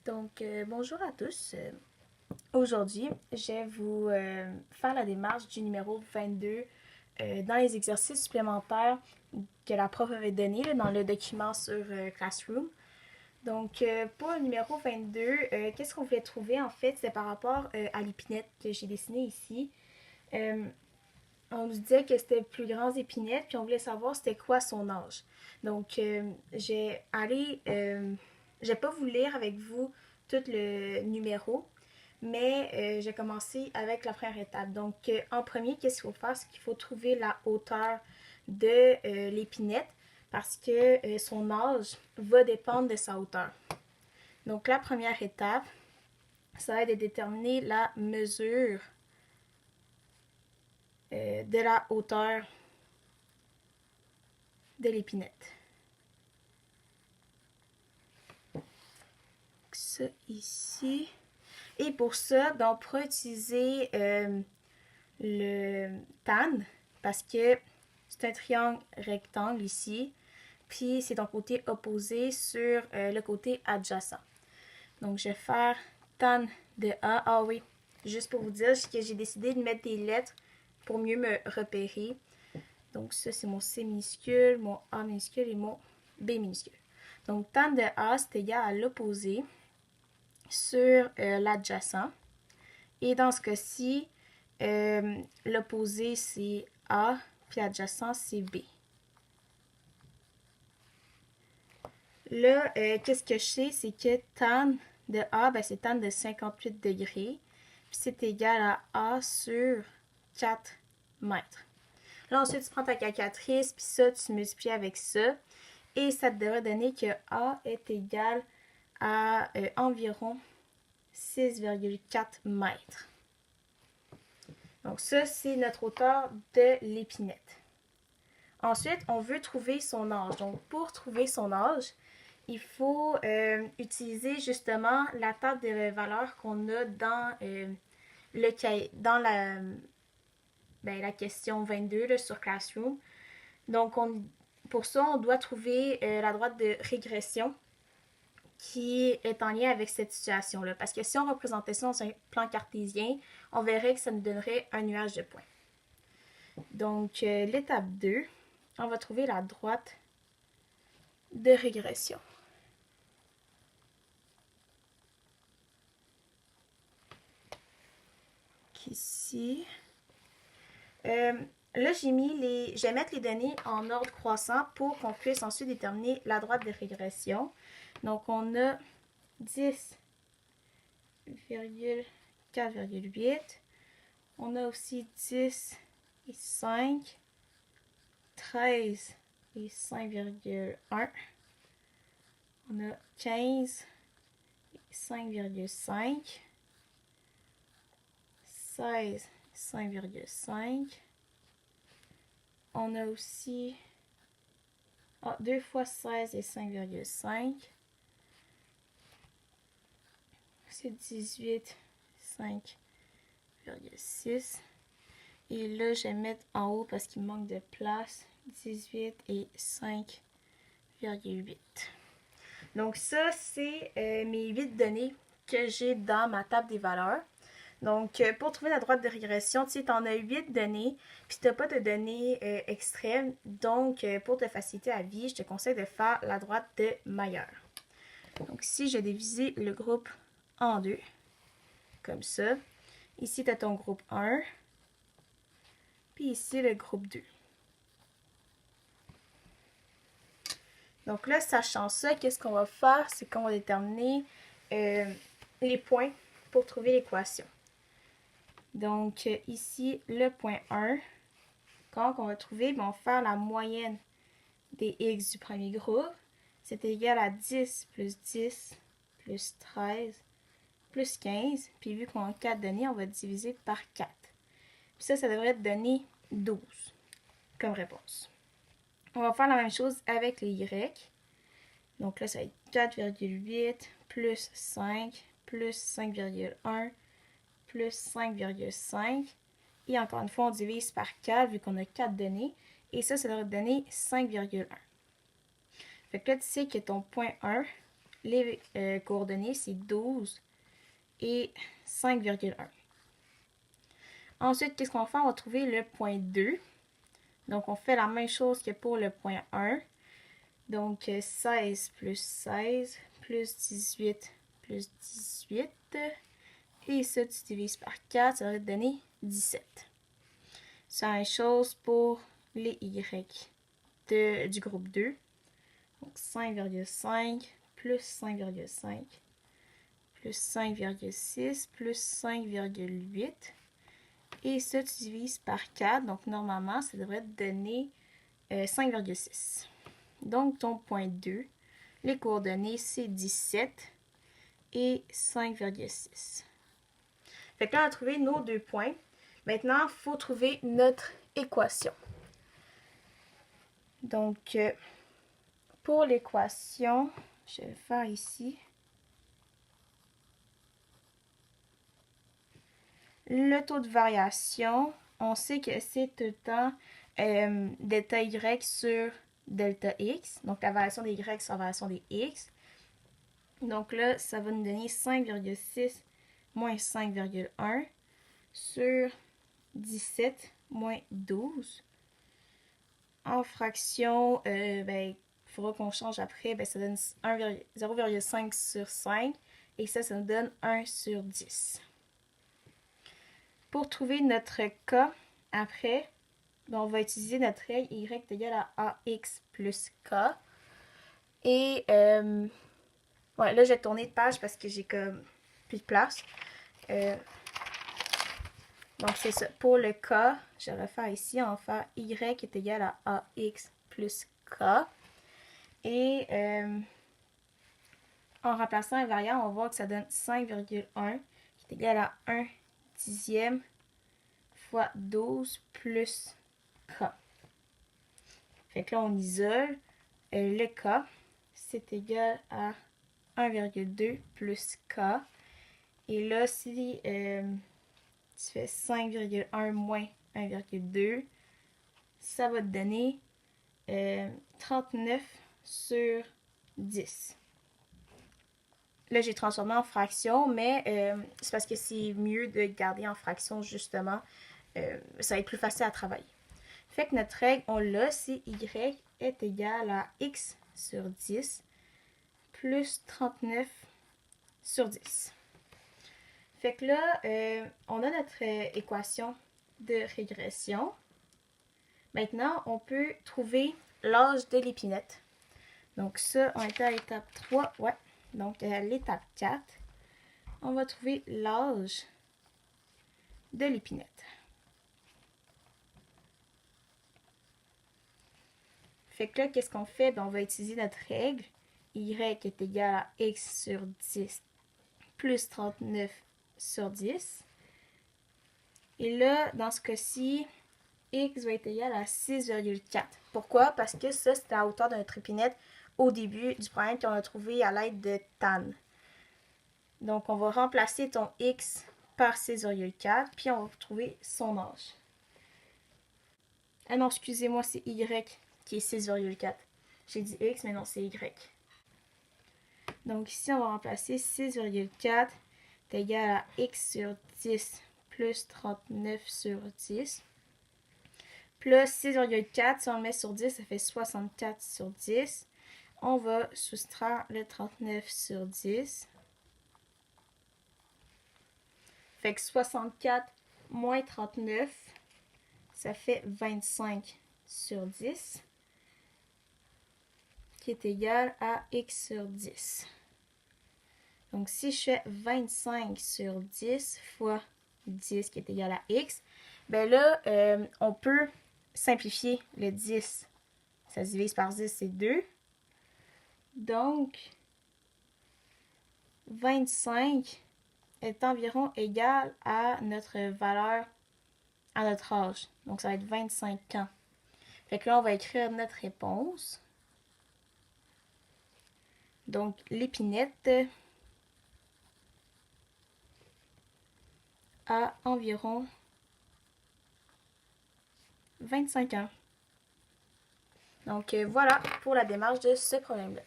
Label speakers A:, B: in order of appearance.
A: Bonjour à tous. Aujourd'hui, je vais vous faire la démarche du numéro 22 dans les exercices supplémentaires que la prof avait donné dans le document sur Classroom. Pour le numéro 22, qu'est-ce qu'on voulait trouver en fait? C'est par rapport à l'épinette que j'ai dessinée ici. Euh, on nous disait que c'était plus grands épinettes, puis on voulait savoir c'était quoi son âge. J'ai pas vous lire avec vous tout le numéro, mais j'ai commencé avec la première étape. En premier, qu'est-ce qu'il faut faire? C'est qu'il faut trouver la hauteur de l'épinette parce que son âge va dépendre de sa hauteur. Donc, la première étape, ça va être de déterminer la mesure de la hauteur de l'épinette. Ça ici. Et pour ça, on pourra utiliser le tan parce que c'est un triangle rectangle ici. Puis c'est ton côté opposé sur le côté adjacent. Donc je vais faire tan de A. Ah oui, juste pour vous dire que j'ai décidé de mettre des lettres pour mieux me repérer. Donc ça c'est mon C minuscule, mon A minuscule et mon B minuscule. Donc tan de A c'est égal à l'opposé sur l'adjacent. Et dans ce cas-ci, l'opposé c'est A, puis l'adjacent c'est B. Là, qu'est-ce que je sais, c'est que tan de A, c'est tan de 58 degrés, puis c'est égal à A sur 4 mètres. Là, ensuite, tu prends ta calculatrice, puis ça, tu multiplies avec ça, et ça te devrait donner que A est égal à environ 6,4 mètres. Donc ça, c'est notre hauteur de l'épinette. Ensuite, on veut trouver son âge. Donc pour trouver son âge, il faut utiliser justement la table de valeurs qu'on a dans, la question 22 là, sur Classroom. Donc pour ça, on doit trouver la droite de régression qui est en lien avec cette situation-là. Parce que si on représentait ça dans un plan cartésien, on verrait que ça nous donnerait un nuage de points. Donc, l'étape 2, on va trouver la droite de régression. Ici. Là, je vais mettre les données en ordre croissant pour qu'on puisse ensuite déterminer la droite de régression. Donc, on a 10,4,8. On a aussi 10 et 5, 13 et 5,1. On a 15 et 5,5. 16, 5,5. On a aussi 2 fois 16 et 5,5. C'est 18, 5,6. Et là, je vais mettre en haut parce qu'il manque de place. 18 et 5,8. Donc ça, c'est mes 8 données que j'ai dans ma table des valeurs. Donc, pour trouver la droite de régression, tu en as 8 données, puis tu n'as pas de données extrêmes. Donc, pour te faciliter la vie, je te conseille de faire la droite de Mayer. Donc, ici, je vais diviser le groupe en deux, comme ça. Ici, tu as ton groupe 1, puis ici, le groupe 2. Donc là, sachant ça, qu'est-ce qu'on va faire? C'est qu'on va déterminer les points pour trouver l'équation. Donc ici, le point 1, quand on va trouver, on va faire la moyenne des x du premier groupe. C'est égal à 10 plus 10 plus 13 plus 15. Puis vu qu'on a 4 données, on va diviser par 4. Puis ça devrait donner 12 comme réponse. On va faire la même chose avec les y. Donc là, ça va être 4,8 plus 5 plus 5,1 plus 5,5. Et encore une fois, on divise par 4 vu qu'on a 4 données. Et ça devrait donner 5,1. Fait que là, tu sais que ton point 1 les coordonnées, c'est 12 et 5,1. Ensuite, qu'est-ce qu'on fait? On va trouver le point 2. Donc, on fait la même chose que pour le point 1. Donc, 16 plus 16 plus 18 plus 18. Et ça, tu divises par 4, ça va te donner 17. C'est la même chose pour les Y du groupe 2. Donc, 5,5 plus 5,5 plus 5,6 plus 5,8. Et ça, tu divises par 4. Donc, normalement, ça devrait te donner 5,6. Donc, ton point 2, les coordonnées, c'est 17 et 5,6. Fait que là, on a trouvé nos 2 points. Maintenant, il faut trouver notre équation. Donc, pour l'équation, je vais faire ici. Le taux de variation, on sait que c'est tout le temps delta Y sur delta X. Donc, la variation des Y sur la variation des X. Donc là, ça va nous donner 5,6 moins 5,1 sur 17 moins 12. En fraction, il faudra qu'on change après. Ça donne 0,5 sur 5. Et ça nous donne 1 sur 10. Pour trouver notre K après, on va utiliser notre règle Y est égal à AX plus K. Et ouais, là, je vais tourner de page parce que j'ai comme plus de place. Donc, c'est ça. Pour le K, je vais refaire ici. On va faire Y est égal à AX plus K. Et en remplaçant un variable, on va voir que ça donne 5,1 qui est égal à 1 dixième fois 12 plus K. Fait que là, on isole. Le K, c'est égal à 1,2 plus K. Et là, si tu fais 5,1 moins 1,2, ça va te donner 39 sur 10. Là, j'ai transformé en fraction, mais c'est parce que c'est mieux de garder en fraction, justement. Ça va être plus facile à travailler. Fait que notre règle, on l'a, c'est Y est égal à X sur 10 plus 39 sur 10. Fait que là, on a notre équation de régression. Maintenant, on peut trouver l'âge de l'épinette. Donc ça, on était à l'étape 3. Ouais. Donc à l'étape 4, on va trouver l'âge de l'épinette. Fait que là, qu'est-ce qu'on fait? On va utiliser notre règle. Y est égal à X sur 10 plus 39 sur 10. Et là, dans ce cas-ci, X va être égal à 6,4. Pourquoi? Parce que ça, c'était la hauteur de notre épinette au début du problème qu'on a trouvé à l'aide de tan. Donc, on va remplacer ton X par 6,4, puis on va trouver son âge. Ah non, excusez-moi, c'est Y qui est 6,4. J'ai dit X, mais non, c'est Y. Donc ici, on va remplacer 6,4 est égal à X sur 10 plus 39 sur 10. Plus 6,4, si on le met sur 10, ça fait 64 sur 10. On va soustraire le 39 sur 10. Fait que 64 moins 39, ça fait 25 sur 10, qui est égal à X sur 10. Donc, si je fais 25 sur 10 fois 10, qui est égal à X, ben là, on peut simplifier le 10. Ça se divise par 10, c'est 2. Donc, 25 est environ égal à notre valeur, à notre âge. Donc, ça va être 25 ans. Fait que là, on va écrire notre réponse. Donc, l'épinette a environ 25 ans. Donc, voilà pour la démarche de ce problème-là.